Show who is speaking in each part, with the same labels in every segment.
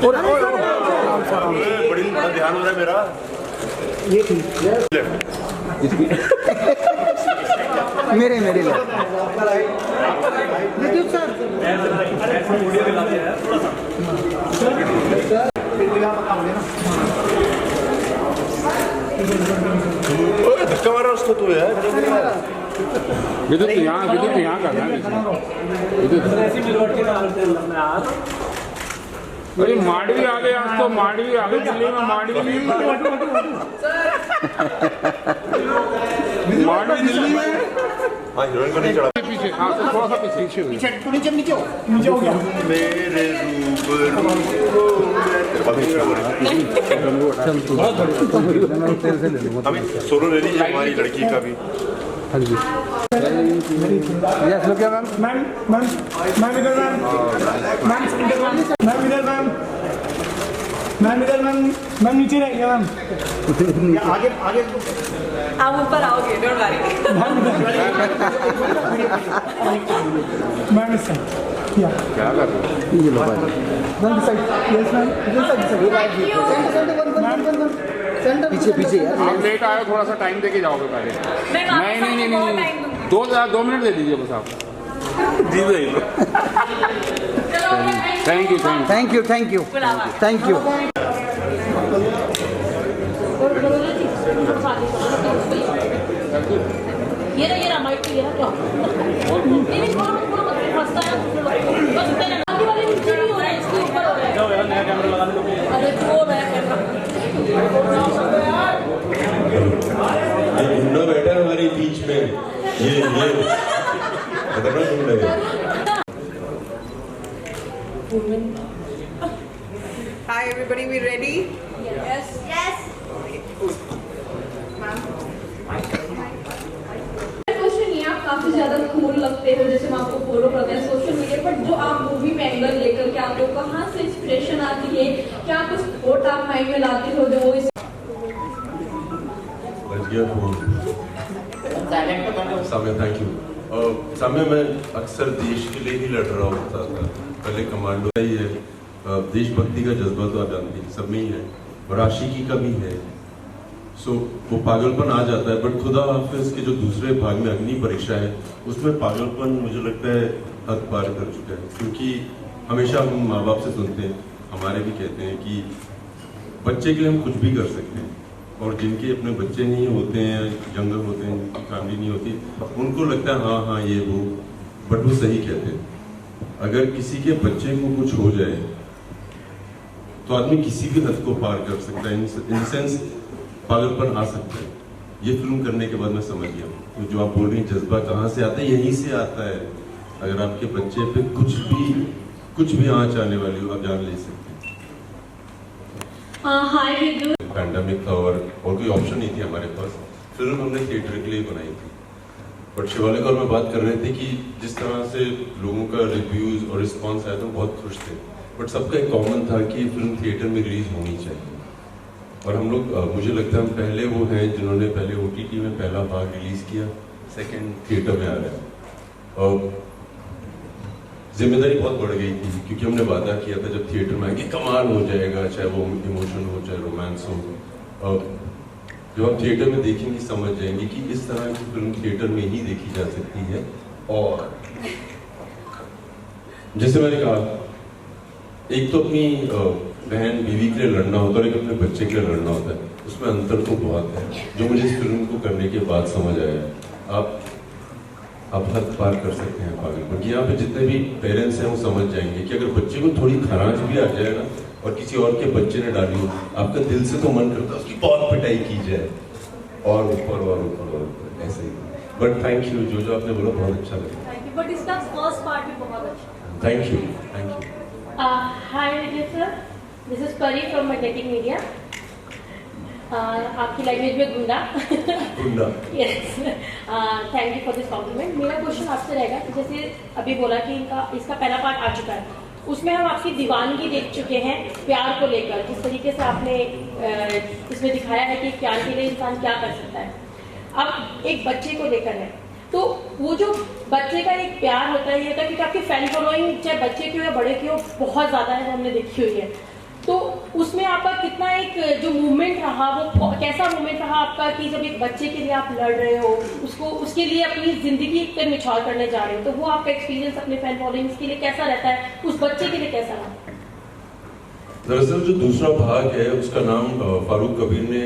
Speaker 1: बड़ी ध्यान हो रहा है मेरा।
Speaker 2: ये ठीक मेरे विद्युत सर
Speaker 1: धक्का मारा उसको तू यार।
Speaker 3: विद्युत यहाँ करना है। अरे माडवी आ गए, आज तो माडवी आ गई दिल्ली में। माडवी दिल्ली में।
Speaker 1: हाँ हीरोइन को नहीं चढ़ा
Speaker 3: पीछे, हाँ तो थोड़ा सा पीछे
Speaker 2: नीचे हो गया।
Speaker 1: मेरे रूबरू हमें सोलो ले लीजिए हमारी लड़की का भी।
Speaker 2: हाँ जी यस लोग क्या मैम मैम नीचे रहेंगे मैम। आगे
Speaker 4: आप ऊपर आओगे, डोंट वरी।
Speaker 2: मैम इस साइड या
Speaker 3: क्या कर रहे
Speaker 2: ये लो भाई one side yes ma'am centre पीछे यार।
Speaker 3: आप लेट आए, थोड़ा सा टाइम देके जाओगे पहले। नहीं 2 मिनट दे दीजिए बस आप। Thank you.
Speaker 4: ये ना माइक पे ये ना क्या नहीं पूरा फंसता है बस तेरे आगे वाले नीचे नहीं हो रहा है, इसके ऊपर हो रहा है। जाओ यार, नया कैमरा लगा लो। अरे वो नया कैमरा
Speaker 1: गुंडा बैठा है हमारे बीच में। ये खतरनाक गुंडा है।
Speaker 4: Hi everybody, we ready? Yes.
Speaker 5: Question ये, आप काफी ज्यादा कूल लगते हो, जैसे हम आपको फॉलो करते हैं सोशल मीडिया पर, जो आप मूवी में एंगल लेकर के आते हो, कहाँ से इंस्पिरेशन आती है, क्या कुछ थॉट आप माइंड में लाते हो जो वो
Speaker 1: साम्या, थैंक यू। साम्या, मैं अक्सर देश के लिए ही लड़ रहा होता था। पहले कमांडो ही है, देशभक्ति का जज्बा तो आप जानती हैं सब में ही है, और आशिकी का भी है। सो वो पागलपन आ जाता है, बट खुदा हाफिज के जो दूसरे भाग में अग्नि परीक्षा है, उसमें पागलपन मुझे लगता है हद पार कर चुका है। क्योंकि हमेशा हम माँ बाप से सुनते हैं, हमारे भी कहते हैं कि बच्चे के लिए हम कुछ भी कर सकते हैं, और जिनके अपने बच्चे नहीं होते हैं, यंगर होते हैं, जिनकी फैमिली नहीं होती, उनको लगता है हाँ ये वो, बट वो सही कहते हैं। अगर किसी के बच्चे को कुछ हो जाए तो आदमी किसी भी हद को पार कर सकता है, इन सेंस पागलपन आ सकता है। ये फिल्म करने के बाद मैं समझ गया तो जो आप बोल रही हैं जज्बा कहाँ से आता है, यहीं से आता है। अगर आपके बच्चे पे कुछ भी आँच आने वाली हो, आप जान ले सकते हैं। पैंडेमिक था और कोई ऑप्शन नहीं थी हमारे पास। फिल्म हमने थिएटर के लिए बनाई थी, बट शिवालिक और मैं बात कर रहे थे कि जिस तरह से लोगों का रिव्यूज और रिस्पॉन्स आया तो बहुत खुश थे, बट सबका एक कॉमन था कि फिल्म थिएटर में रिलीज होनी चाहिए। और हम लोग, मुझे लगता है हम पहले वो हैं जिन्होंने पहले OTT में पहला भाग रिलीज किया, सेकंड थिएटर में आ रहा है। और जिम्मेदारी बहुत बढ़ गई थी, क्योंकि हमने वादा किया था जब थिएटर में आएंगे कमाल हो जाएगा, चाहे वो इमोशन हो चाहे रोमांस हो। जब आप थिएटर में देखेंगे समझ जाएंगे कि इस तरह की फिल्म थिएटर में ही देखी जा सकती है। और जैसे मैंने कहा, एक तो अपनी बहन बीवी के लिए लड़ना होता है, और एक अपने बच्चे के लिए लड़ना होता है, उसमें अंतर तो बहुत है, जो मुझे इस फिल्म को करने के बाद समझ आया। आप हद पार कर सकते हैं पागलपन की। यहाँ पे जितने भी पेरेंट्स हैं वो समझ जाएंगे कि अगर बच्चे को थोड़ी खरांच भी आ जाए ना, और किसी और के बच्चे ने डाली हो, आपका दिल से तो मन करता है उसकी बहुत पिटाई की जाए, और ऊपर ऐसे ही। बट थैंक यू, जो आपने बोला बहुत अच्छा लगा।
Speaker 5: बट इसका फर्स्ट पार्ट भी बहुत अच्छा।
Speaker 1: Thank you.
Speaker 5: Hi Vijay sir, this is परी फ्रॉम मैग्नेटिक मीडिया। आपकी लैंग्वेज में गुंडा। Yes, thank you for this complement. मेरा क्वेश्चन आपसे रहेगा कि जैसे अभी बोला कि इसका पहला पार्ट आ चुका है, उसमें हम आपकी दीवानगी देख चुके हैं प्यार को लेकर, जिस तरीके से आपने इसमें दिखाया है कि प्यार के लिए इंसान क्या कर सकता है। अब एक बच्चे को लेकर है, तो वो जो बच्चे का एक प्यार होता है, ये होता है क्योंकि आपकी फैन फॉलोइंग चाहे बच्चे की हो या बड़े की हो बहुत ज़्यादा है, हमने देखी हुई है। उसमें आपका कितना एक जो मूवमेंट रहा, वो कैसा मूवमेंट रहा आपका कि जब एक बच्चे के लिए आप लड़ रहे हो, उसके लिए अपनी जिंदगी पे निछावर करने जा रहे हो, तो वो आपका एक्सपीरियंस अपने फैन फॉलोइंग्स के लिए कैसा रहता है, उस बच्चे के लिए कैसा रहा?
Speaker 1: दरअसल जो दूसरा भाग है उसका नाम फारूक कबीर ने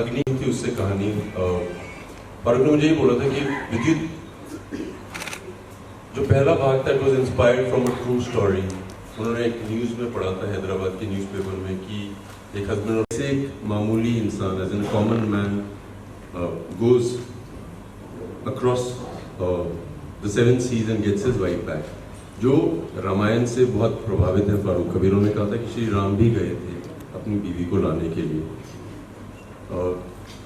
Speaker 1: अग्नि थी उससे कहानी, फारूक ने मुझे ये बोला था कि विद्युत जो पहला भाग था it was inspired from a true story. उन्होंने एक न्यूज़ में पढ़ा था हैदराबाद के न्यूज़पेपर में कि एक हस्बैंड से एक मामूली इंसान as an common man goes across the 7 seas and gets his wife back. जो रामायण से बहुत प्रभावित है फारूक कबीर, ने कहा था कि श्री राम भी गए थे अपनी बीवी को लाने के लिए।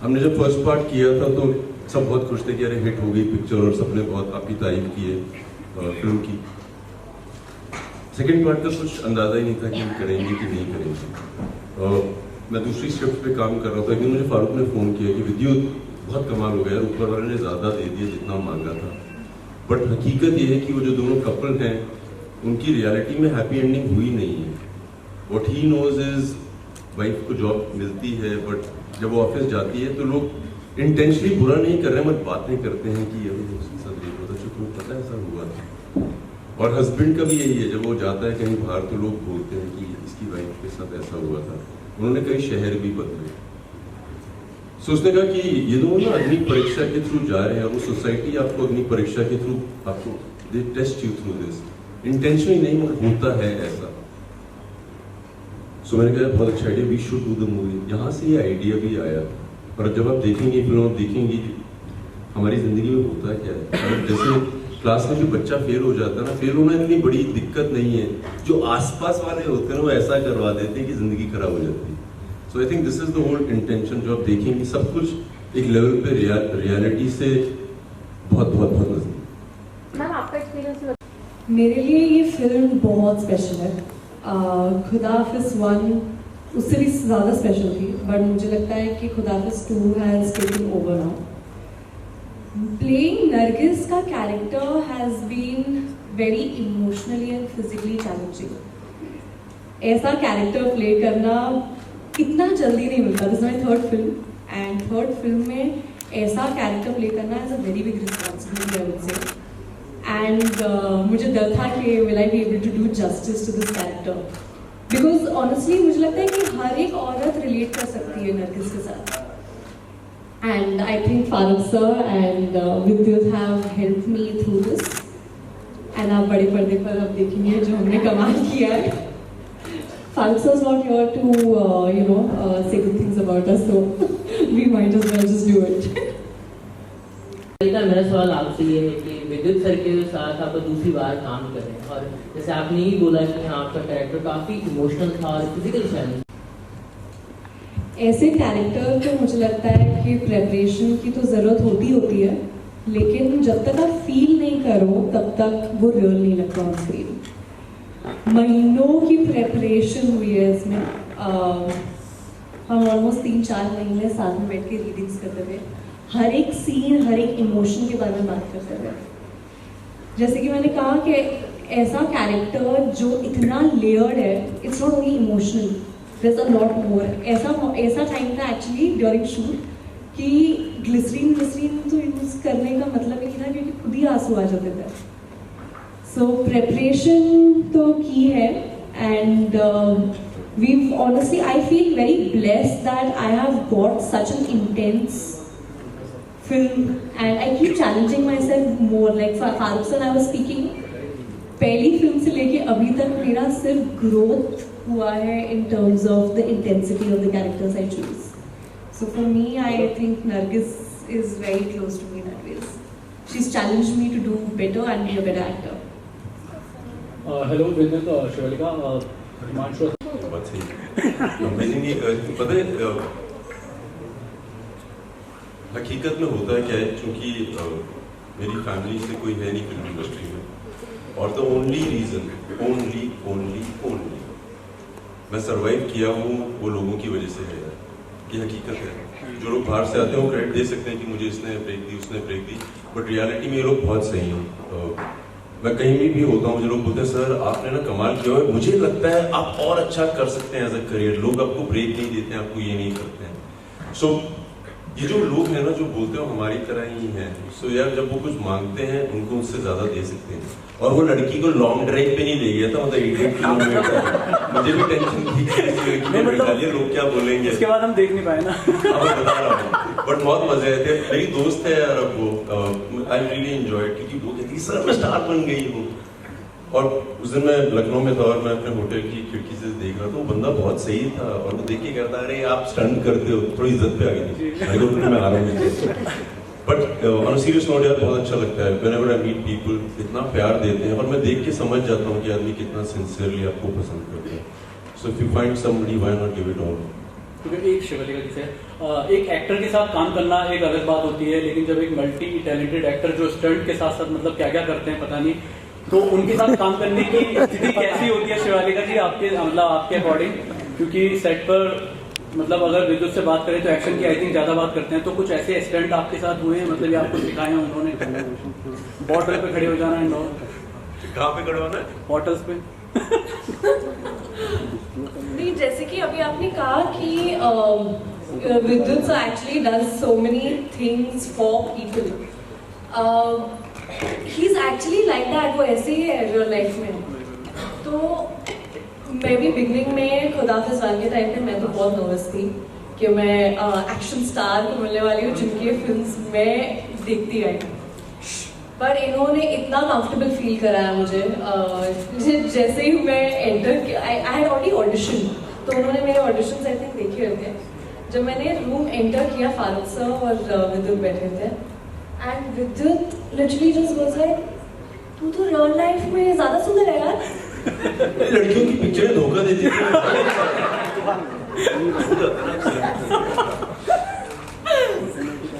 Speaker 1: हमने जब फर्स्ट पार्ट किया था तो सब बहुत खुश थे कि अरे हिट हो गई पिक्चर और सबने बहुत आपकी तारीफ की है फिल्म की। सेकेंड पार्ट का कुछ अंदाजा ही नहीं था कि हम करेंगे कि नहीं करेंगे। मैं दूसरी स्क्रिप्ट पे काम कर रहा था, एक दिन मुझे फारूक ने फ़ोन किया कि विद्युत बहुत कमाल हो गया, ऊपर वाले ने ज़्यादा दे दिया जितना मांगा था, बट हकीकत ये है कि वो जो दोनों कपल हैं उनकी रियलिटी में हैप्पी एंडिंग हुई नहीं है। What he knows is wife को जॉब मिलती है, बट जब वो ऑफिस जाती है तो लोग इंटेंशनली बुरा नहीं कर रहे हैं, बट बातें करते हैं कि अभी उसके साथ ये होता, तुम्हें पता है ऐसा हुआ था। और हस्बैंड का भी यही है, जब वो जाता है कहीं बाहर तो लोग बोलते हैं कि इसकी वाइफ के साथ ऐसा हुआ था। उन्होंने कई शहर भी बदले। सो उसने कहा कि ये दोनों ना अग्नि परीक्षा के थ्रू जा रहे हैं और वो सोसाइटी आपको अग्नि परीक्षा के थ्रू आपको they test you through this, intentionally नहीं मगर होता है ऐसा। सो मैंने कहा बहुत अच्छा idea, we should do the movie. यहाँ से ये आइडिया भी आया। और जब आप देखेंगे फिल्म, आप देखेंगे हमारी जिंदगी में होता क्या है। जैसे क्लास में जो बच्चा फेल हो जाता है ना, फेल होना इतनी बड़ी दिक्कत नहीं है, जो आसपास वाले होते हैं वो ऐसा करवा देते हैं कि जिंदगी खराब हो जाती है। So I think this is the whole intention. जो आप देखेंगे सब कुछ एक लेवल पे रियलिटी से बहुत बहुत बहुत नजदीक।
Speaker 5: मैम आपका एक्सपीरियंस?
Speaker 2: मेरे लिए ये फिल्म बहुत स्पेशल है। खुदा हाफिज़ 1 उससे भी ज़्यादा स्पेशल थी, बट मुझे लगता है कि खुदा हाफिज़ 2 has taken over now. Playing Nargis का character has been very emotionally and physically challenging. ऐसा character play करना इतना जल्दी नहीं मिलता। This is my third film and third film में ऐसा character play करना is a very big responsibility I would say. And मुझे डर था कि will I be able to do justice to this character? Because honestly मुझे लगता है कि हर एक औरत relate कर सकती है नरगिस के साथ। And I think Farooq sir and Vidyut have helped me through this. And आप बड़े पर्दे पर अब देखेंगे जो हमने कमाल किया है। Farooq sir is not here to say good things about us, so we might as well just do it.
Speaker 6: मेरा सवाल आपसे ये है कि विद्युत सर के साथ आप दूसरी बार काम कर रहे हैं और जैसे आपने ही बोला कि हाँ आपका कैरेक्टर काफ़ी इमोशनल था और फिजिकल चैलेंज।
Speaker 2: ऐसे कैरेक्टर को मुझे लगता है कि प्रेपरेशन की तो ज़रूरत होती है, लेकिन जब तक आप फील नहीं करो तब तक वो रियल नहीं लगता ऑन स्क्रीन। महीनों की प्रेपरेशन हुई है इसमें। हम ऑलमोस्ट 3-4 महीने साथ में बैठ के रीडिंग्स करते थे, हर एक सीन हर एक इमोशन के बारे में बात करते थे। जैसे कि मैंने कहा कि ऐसा कैरेक्टर जो इतना लेयर्ड है, it's not only emotional, there's a lot more। ऐसा टाइम था एक्चुअली ड्यूरिंग शूट कि ग्लिसरीन तो यूज़ करने का मतलब ही था क्योंकि खुद ही आंसू आ जाते थे। सो प्रेपरेशन तो की है and we honestly I feel very blessed that I have got such an intense film and I keep challenging myself more। Like for Farooq sir I was speaking, पहली फिल्म से लेके अभी तक मेरा सिर्फ ग्रोथ हुआ है in terms of the intensity of the characters I choose। So for me I think Nargis is very close to me that way। She's challenged me to do better and be a better actor।
Speaker 7: Hello Vidyut, Shivalika, Himanshu।
Speaker 1: बात सही। Amazing. पता है हकीकत में होता है क्या है, क्योंकि मेरी फैमिली से कोई है नहीं फिल्म इंडस्ट्री में, और द ओनली रीज़न ओनली मैं सरवाइव किया हूँ वो लोगों की वजह से है। ये हकीकत है। जो लोग बाहर से आते हैं वो क्रेडिट दे सकते हैं कि मुझे इसने ब्रेक दी उसने ब्रेक दी, बट रियलिटी में ये लोग बहुत सही हैं। मैं कहीं भी होता हूँ, मुझे लोग बोलते हैं सर आपने ना कमाल किया है, मुझे लगता है आप और अच्छा कर सकते हैं एज अ करियर, लोग आपको ब्रेक नहीं देते हैं, आपको ये नहीं करते हैं। सो ये जो लोग हैं ना जो बोलते हैं हमारी तरह ही हैं, सो यार जब वो कुछ मांगते हैं उनको उससे ज्यादा दे सकते हैं। और वो लड़की को लॉन्ग ड्राइव पे नहीं ले गया था, मतलब 1 किलोमीटर। मुझे भी टेंशन थी कि लड़की ने बैठा लिया, लोग क्या बोलेंगे,
Speaker 7: इसके बाद हम देख नहीं पाए ना।
Speaker 1: अब मैं बता रहा हूँ, बट बहुत मजे आए थे। मेरी दोस्त है यार, अब वो आई रियली एंजॉयड, क्योंकि वो कहती सर मैं स्टार बन गई हूँ। और उस दिन मैं लखनऊ में था और मैं अपने होटल की खिड़की से देख रहा था, वो बंदा बहुत सही था और वो देख के कहता अरे आप स्टंट करते हो, थोड़ी इज्जत पे आ गई थी। मैं आ रहा हूँ, but on a serious note यार बहुत अच्छा लगता है व्हेनेवर आई मीट पीपल, इतना प्यार देते हैं और मैं देख के समझ जाता हूँ कि आदमी कितना सिंसियरली आपको पसंद करते हैं। So if you find somebody why not give it all.
Speaker 7: क्योंकि एक शिवलिका जी से एक एक्टर के साथ काम करना एक अलग बात होती है, लेकिन जब एक मल्टी टैलेंटेड एक्टर जो स्टंट के साथ साथ मतलब क्या क्या करते हैं पता नहीं, तो उनके साथ काम करने की स्थिति कैसी होती है शिवालिका जी आपके, मतलब आपके अकॉर्डिंग? क्योंकि सेट पर मतलब अगर विद्युत से बात करें तो एक्शन की आई थिंक ज्यादा बात करते हैं, तो कुछ ऐसे स्टंट आपके साथ हुए हैं मतलब ये आपको सिखाए हैं उन्होंने? बॉटल पे खड़े हो जाना है,
Speaker 1: कहाँ पे खड़े होना है?
Speaker 7: बॉटल्स पे।
Speaker 2: नहीं, जैसे कि अभी आपने कहा कि विद्युत actually does so many things for people, he is actually like that, वो ऐसे ही है रियल लाइफ में। तो मैं भी बिगनिंग में खुदाफिज़ वन के टाइम पे मैं तो बहुत नर्वस थी कि मैं एक्शन स्टार को मिलने वाली हूँ जिनकी फिल्म्स मैं देखती आई, पर इन्होंने इतना कंफर्टेबल फील कराया मुझे। जैसे ही मैं एंटर किया, आई हैड ऑलरेडी ऑडिशन, तो उन्होंने मेरे ऑडिशंस आई थिंक देखे हुए थे। जब मैंने रूम एंटर किया, फारूक सर और विद्युत बैठे थे, एंड विद्युत लिटरली जस्ट वाज लाइक तू तो रियल लाइफ में ज्यादा सुंदर है यार।
Speaker 1: लड़कियों की पिक्चरें धोखा देती हैं।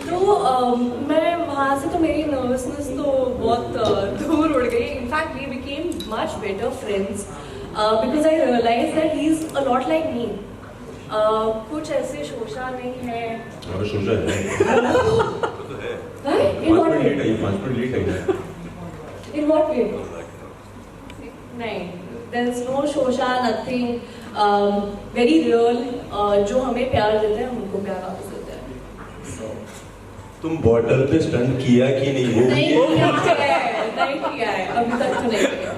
Speaker 2: तो मैं वहाँ से तो मेरी नर्वसनेस तो बहुत दूर उड़ गई। In fact we became much better friends because I realise that he is a lot like me. कुछ ऐसे शोशा नहीं है।
Speaker 1: और शोशा है।
Speaker 2: In what way?
Speaker 1: 5 minute late आई।
Speaker 2: In what way? नहीं, there is no शोशा, nothing. Very real. जो हमें प्यार देते हैं हम उनको प्यार वापस देते हैं। So
Speaker 1: तुम बॉटल पे स्टंट किया कि नहीं? वो
Speaker 2: नहीं किया है, अभी तक तो नहीं किया।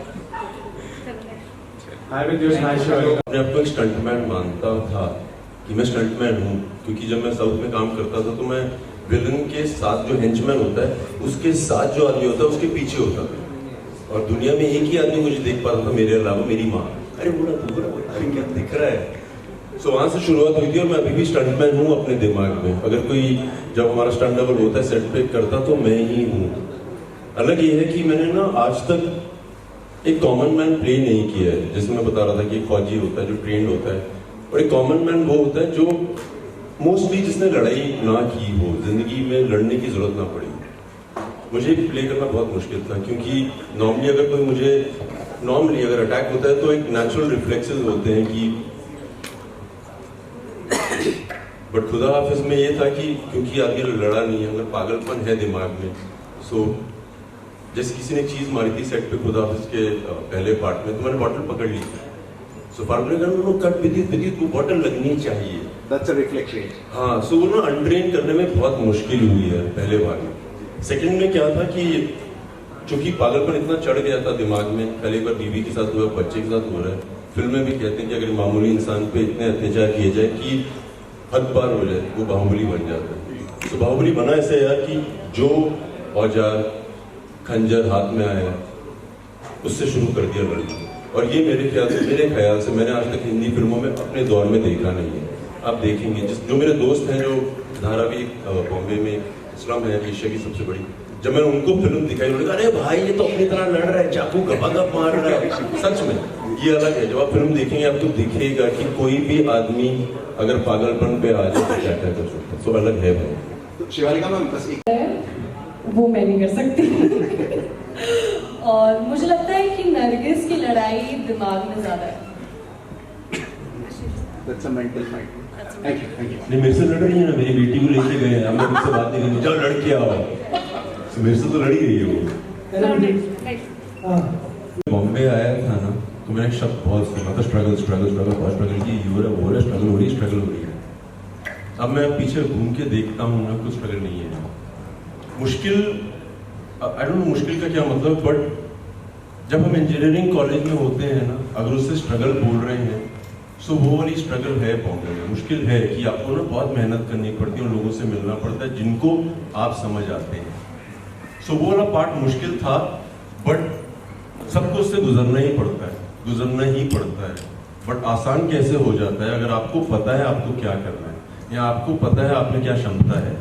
Speaker 1: अपने आपको एक स्टंटमैन मानता था कि मैं स्टंटमैन हूँ, क्योंकि जब मैं साउथ में काम करता था तो मैं विलन के साथ जो हेंचमैन होता है उसके साथ जो आदमी होता है उसके पीछे होता था, और दुनिया में एक ही आदमी मुझे देख पाता था मेरे अलावा, मेरी माँ। अरे बूढ़ा दूर अरे क्या दिख रहा है। सो वहाँ से शुरुआत हुई थी और मैं अभी भी स्टंटमैन हूँ अपने दिमाग में। अगर कोई जब हमारा स्टंट डबल होता है सेट पे करता तो मैं ही हूँ। अलग ये है कि मैंने ना आज तक एक कॉमन मैन प्ले नहीं किया है। जैसे मैं बता रहा था कि एक फौजी होता है जो ट्रेंड होता है, और एक कॉमन मैन वो होता है जो मोस्टली जिसने लड़ाई ना की हो, जिंदगी में लड़ने की जरूरत ना पड़ी। मुझे प्ले करना बहुत मुश्किल था, क्योंकि नॉर्मली अगर कोई मुझे अगर अटैक होता है तो एक नेचुरल रिफ्लेक्सेस होते हैं कि, बट खुदा हाफिज में ये था कि क्योंकि आगे लड़ा नहीं है, अगर पागलपन है दिमाग में, सो जैसे किसी ने चीज मारी थी सेट पे खुदा हाफिज के पहले पार्ट में, तो मैंने बॉटल पकड़ ली थी। सो फारूक ने कहा कट विद्युत को बॉटल लगनी चाहिए।
Speaker 3: That's a reflection.
Speaker 1: हाँ, सो वो ना अनट्रेन करने में बहुत मुश्किल हुई है पहले बार में। सेकंड में क्या था कि चूंकि पागलपन इतना चढ़ गया था दिमाग में, पहले बार बीवी के साथ हुआ, बच्चे के साथ हो रहा है। फिल्म में भी कहते हैं कि अगर मामूली इंसान पे इतने अत्याचार किए जाए कि हद पार हो जाए, वो बाहुबली बन जाता है। तो बाहुबली बना ऐसे यार कि जो औजार खंजर हाथ में आया उससे शुरू कर दिया लड़ना। और ये मेरे ख्याल से मैंने आज तक हिंदी फिल्मों में अपने दौर में देखा नहीं है। आप देखेंगे जो मेरे दोस्त हैं जो धारावी बॉम्बे में इस्लाम है एशिया की सबसे बड़ी, जब मैंने उनको फिल्म दिखाई उन्होंने कहा अरे भाई ये तो अपनी तरह लड़ रहा है, चाकू गपागप मार रहा है। सच में ये अलग है। जब आप फिल्म देखेंगे आपको दिखेगा कि कोई भी आदमी अगर पागलपन पे आ जाए तो क्या क्या कर सकता है। सो अलग है भाई।
Speaker 3: तो शिवालिका मैम बस एक
Speaker 2: वो मैं नहीं कर सकती। और मुझे लगता है कि नरगिस की लड़ाई दिमाग में ज्यादा है।
Speaker 3: That's a mental fight. Thank you.
Speaker 1: नहीं, मेरे से लड़ रही है ना, मेरी बेटी को लेके गए हैं, हमने मुझसे बात नहीं की, जाओ लड़ के आओ। मेरे से तो लड़ी गई है वो। बॉम्बे आया था ना तो मैंने एक शब्द बहुत सुना था, स्ट्रगल स्ट्रगल स्ट्रगल, बहुत स्ट्रगल की, ये हो रहा है वो हो रहा है, स्ट्रगल हो रही है। अब मैं पीछे घूम के देखता हूँ ना, कुछ स्ट्रगल नहीं है। मुश्किल, आई डोंट नो मुश्किल का क्या मतलब, बट जब हम इंजीनियरिंग कॉलेज में होते हैं ना, अगर उससे स्ट्रगल बोल रहे हैं, सो वो वाली स्ट्रगल है बॉम्बे में। मुश्किल है कि आपको ना बहुत मेहनत करनी पड़ती है, उन लोगों से मिलना पड़ता है जिनको आप समझ आते हैं। सो वो वाला पार्ट मुश्किल था, बट सबको उससे गुजरना ही पड़ता है। बट आसान कैसे हो जाता है, अगर आपको पता है आपको क्या करना है, या आपको पता है आप में क्या क्षमता है,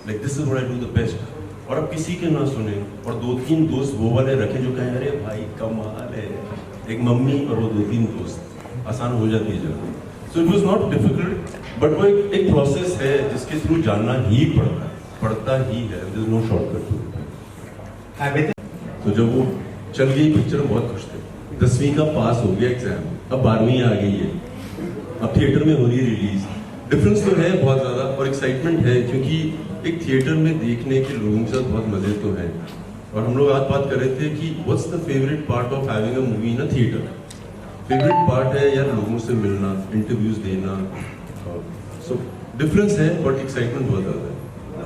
Speaker 1: like this is what I do the best, और आप किसी के ना सुने, और 2-3 दोस्त वो वाले रखें जो कहें अरे भाई कमाल है, एक मम्मी और वो 2-3 दोस्त, आसान हो जाती है जल्दी। So it was not difficult, but वो एक प्रोसेस है जिसके थ्रू जानना ही पड़ता ही है, there is no shortcut to it. तो जब वो चल गई पिक्चर, बहुत खुश थे। 10वीं का पास हो गया एग्जाम, अब 12वीं आ गई है, अब थिएटर में हो रही है रिलीज। डिफरेंस तो है बहुत ज्यादा, और एक्साइटमेंट है क्योंकि एक थिएटर में देखने के लोगों के साथ बहुत मजे तो है। और हम लोग आज बात कर रहे थे कि what's the favourite part of having a movie in a theatre. Favourite part है यार लोगों से मिलना, इंटरव्यूज देना, सो डिफरेंस है, बट एक्साइटमेंट बहुत ज्यादा है।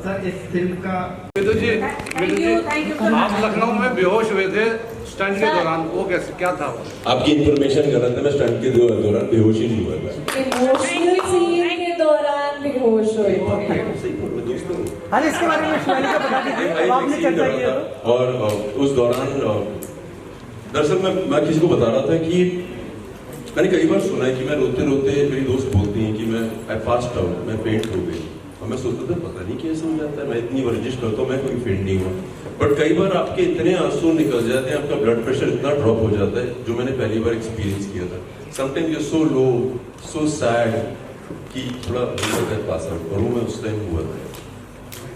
Speaker 8: सर इस फिल्म का
Speaker 9: विदु जी,
Speaker 5: थैंक यू
Speaker 9: आप लखनऊ में बेहोश हुए थे स्टंट के दौरान, वो कैसे, क्या था वो?
Speaker 1: आपकी इन्फॉर्मेशन गलत है, मैं स्टंट के दौरान बेहोश ही नहीं हुआ था।
Speaker 2: इमोशनल सीन के दौरान बेहोश हुए थे।
Speaker 8: हाँ इसके बारे में शिवानी को बता दीजिए, अब आपने चर्चा की है तो।
Speaker 1: और उस दौरान दरअसल मैं किसी को बता रहा था कि मैंने कई बार सुना है कि मैं रोते रोते, मेरी दोस्त बोलती हैं कि मैं आई पास्ड आउट, मैं फेंट हो गई। और मैं सोचता था पता नहीं कैसे हो जाता है, मैं इतनी वर्जिश करता हूँ, मैं कोई फेंट नहीं हुआ। बट कई बार आपके इतने आंसू निकल जाते हैं, आपका ब्लड प्रेशर इतना ड्रॉप हो जाता है, जो मैंने पहली बार एक्सपीरियंस किया था। Sometimes you so low, so sad कि थोड़ा हो जाता है पास आउट, और वो मैं उस टाइम हुआ था।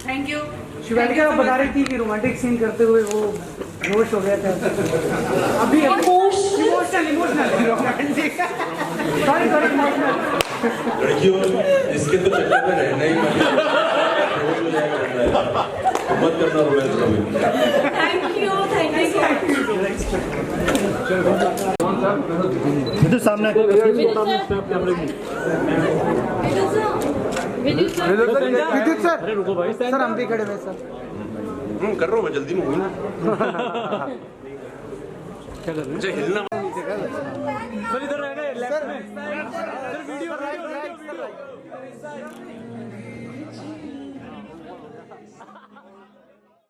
Speaker 5: थैंक यू
Speaker 8: शिवानी आप बता रही थी कि रोमांटिक सीन करते हुए वो बेहोश हो गया था। अभी इमोशनल रोमांटिक, सॉरी इमोशनल।
Speaker 1: लड़कियों इसके तो चक्कर में रहना ही मत करना रोमांस कभी।
Speaker 5: थैंक यू
Speaker 8: विदु सामने विद्युत सर, अरे रुको भाई सर, हम भी खड़े हुए सर।
Speaker 1: कर रहा हूँ मैं, जल्दी में हूँ ना।
Speaker 9: क्या कर रहे हैं?
Speaker 1: मुझे हिलना
Speaker 9: सर इधर रहेगा लेफ्ट में,
Speaker 8: सर वीडियो राइट